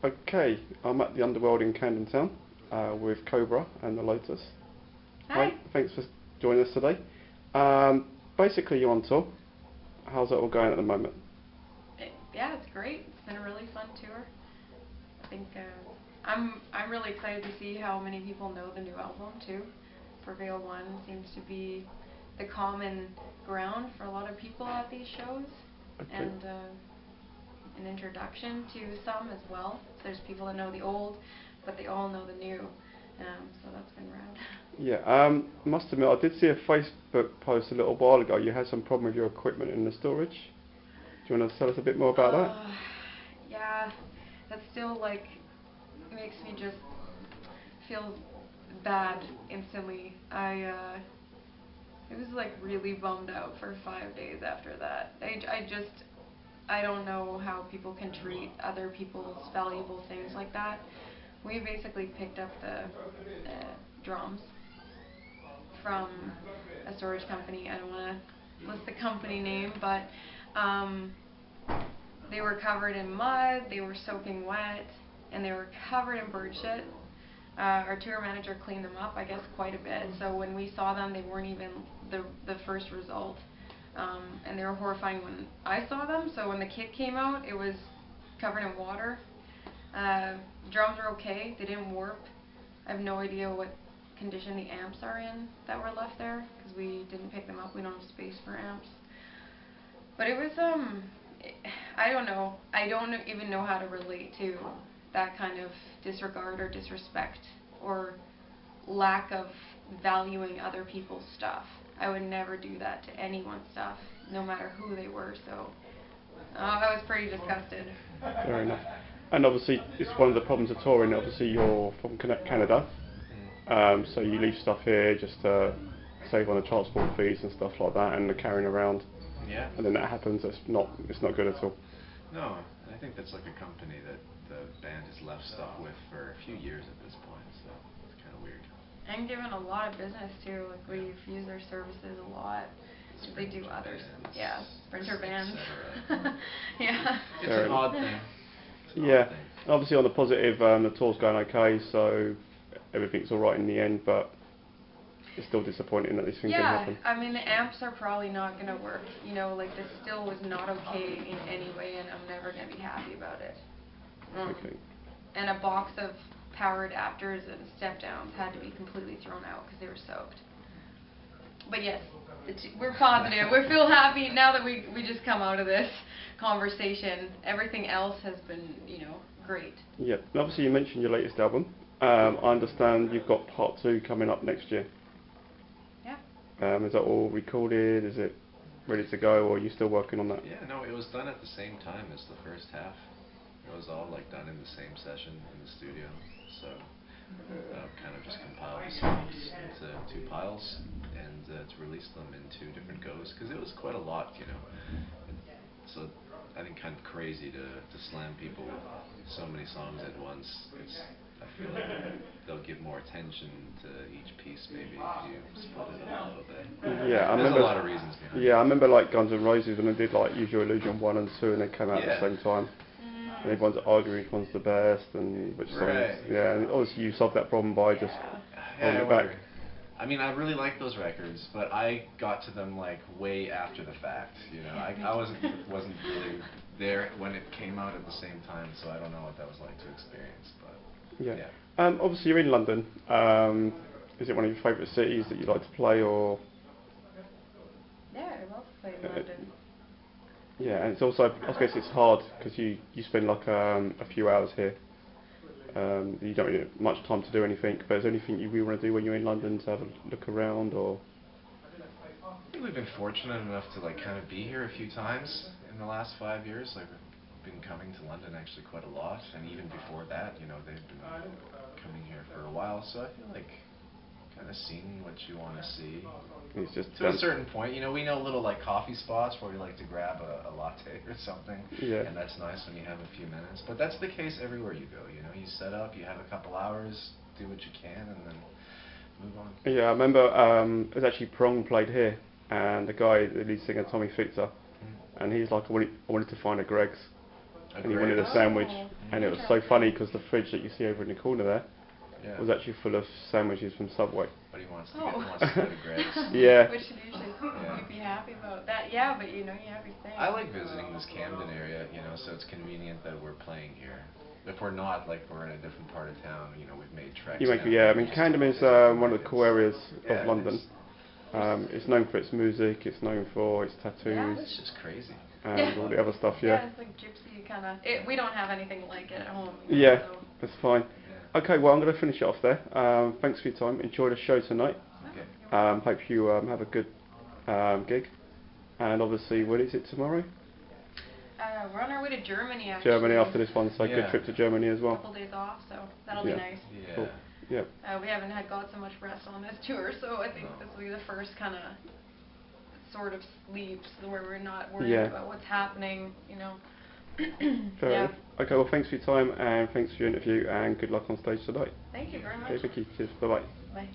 Okay, I'm at the Underworld in Camden Town with Kobra and the Lotus. Hi. Thanks for joining us today. Basically, you're on tour. How's it all going at the moment? Yeah, it's great. It's been a really fun tour. I think I'm really excited to see how many people know the new album too. Prevail 1 seems to be the common ground for a lot of people at these shows, Okay. and an introduction to some as well. So there's people that know the old, but they all know the new. So that's been rad. Yeah, must admit, I did see a Facebook post a little while ago. You had some problem with your equipment in the storage. Do you want to tell us a bit more about that? Yeah, that still like makes me just feel bad instantly. It was like really bummed out for 5 days after that. I don't know how people can treat other people's valuable things like that. We basically picked up the drums from a storage company. I don't want to list the company name, but they were covered in mud, they were soaking wet, and they were covered in bird shit. Our tour manager cleaned them up, I guess, quite a bit. So when we saw them, they weren't even the first result. And they were horrifying when I saw them. So when the kit came out, it was covered in water. Drums are okay, they didn't warp. I have no idea what condition the amps are in that were left there, because we didn't pick them up, we don't have space for amps. But it was, I don't know, I don't even know how to relate to that kind of disregard or disrespect or lack of valuing other people's stuff. I would never do that to anyone's stuff, no matter who they were, so I was pretty disgusted. Fair enough. And obviously, it's one of the problems of touring. Obviously, you're from Canada, so you leave stuff here just to save on the transport fees and stuff like that, and the carrying around. Yeah. And then that happens. It's not good at all. No, I think that's like a company that the band has left stuff with for a few years at this point, so it's kind of weird. And given a lot of business too, like we've used their services a lot. They do others, yeah, Sprinter bands. Yeah. It's an odd thing. Yeah, obviously on the positive, the tour's going okay, so everything's alright in the end, but it's still disappointing that this thing can happen. Yeah, I mean the amps are probably not going to work, you know, like this still was not okay in any way, and I'm never going to be happy about it. Okay. And a box of power adapters and step downs had to be completely thrown out because they were soaked. But yes, we're positive. We feel happy now that we just come out of this conversation. Everything else has been, you know, great. Yeah, and obviously you mentioned your latest album. I understand you've got part 2 coming up next year. Yeah. Is that all recorded? Is it ready to go, or are you still working on that? Yeah, no, it was done at the same time as the first half. It was all like done in the same session in the studio. So kind of just compiled the songs into 2 piles and to release them in 2 different goes, because it was quite a lot, you know. And so I think kind of crazy to slam people with so many songs at once. I feel like they'll give more attention to each piece maybe if you split it up a little bit. Yeah, There's a lot of reasons behind it. Yeah, I remember like Guns N' Roses when they did like Use Your Illusion 1 and 2 and they came out at the same time. And everyone's arguing which one's the best and which songs. Right. Yeah, and obviously you solved that problem by just holding it back. I mean, I really like those records, but I got to them like way after the fact. You know, I wasn't really there when it came out at the same time, so I don't know what that was like to experience. But yeah. Obviously you're in London. Is it one of your favourite cities that you like to play, or? Yeah, I love to play in London. Yeah, and it's also, I guess it's hard because you spend like a few hours here. You don't really have much time to do anything, but is there anything you really want to do when you're in London, to have a look around, or? I think we've been fortunate enough to like kind of be here a few times in the last 5 years. Like we've been coming to London actually quite a lot, and even before that, you know, they've been coming here for a while. So I feel like kind of seen what you want to see. It's just to a certain point, you know, we know little like coffee spots where we like to grab a latte or something, and that's nice when you have a few minutes. But that's the case everywhere you go. You know, you set up, you have a couple hours, do what you can, and then move on. Yeah, I remember it was actually Prong played here, and the guy, the lead singer Tommy Fitzer, and he's like, I wanted to find a Greg's, and he wanted a sandwich, and it was so funny because the fridge that you see over in the corner there Yeah. was actually full of sandwiches from Subway. But he wants to get wants to go to Greg's. Yeah. Which usually Yeah. you'd be happy about that. Yeah, but you know, you have your thing. I like visiting this Camden area, you know, so it's convenient that we're playing here. If we're not, like we're in a different part of town, you know, we've made treks. You make, down yeah, I here mean just Camden to is visit one of the cool areas Yeah, of it London. is. It's known for its music, it's known for its Yeah, tattoos, It's just crazy. and all the other stuff, Yeah, yeah. it's like gypsy kind of. We don't have anything like it at home. Yeah, So. that's fine. Yeah. Okay, well I'm going to finish it off there. Thanks for your time, enjoy the show tonight. Okay. Hope you have a good gig. And obviously, what is it tomorrow? We're on our way to Germany actually. Germany after this one, so good Yeah. trip to Germany as A well. couple days off, so that'll Yeah. be nice. Yeah. Cool. Yeah. We haven't got so much rest on this tour, so I think this will be the first kind of sort of sleep, so where we're not worried Yeah. about what's happening, you know. Fair Yeah. enough. Okay, well thanks for your time and thanks for your interview and good luck on stage tonight. Thank you very much. Okay, thank you. Cheers. Bye bye. Bye.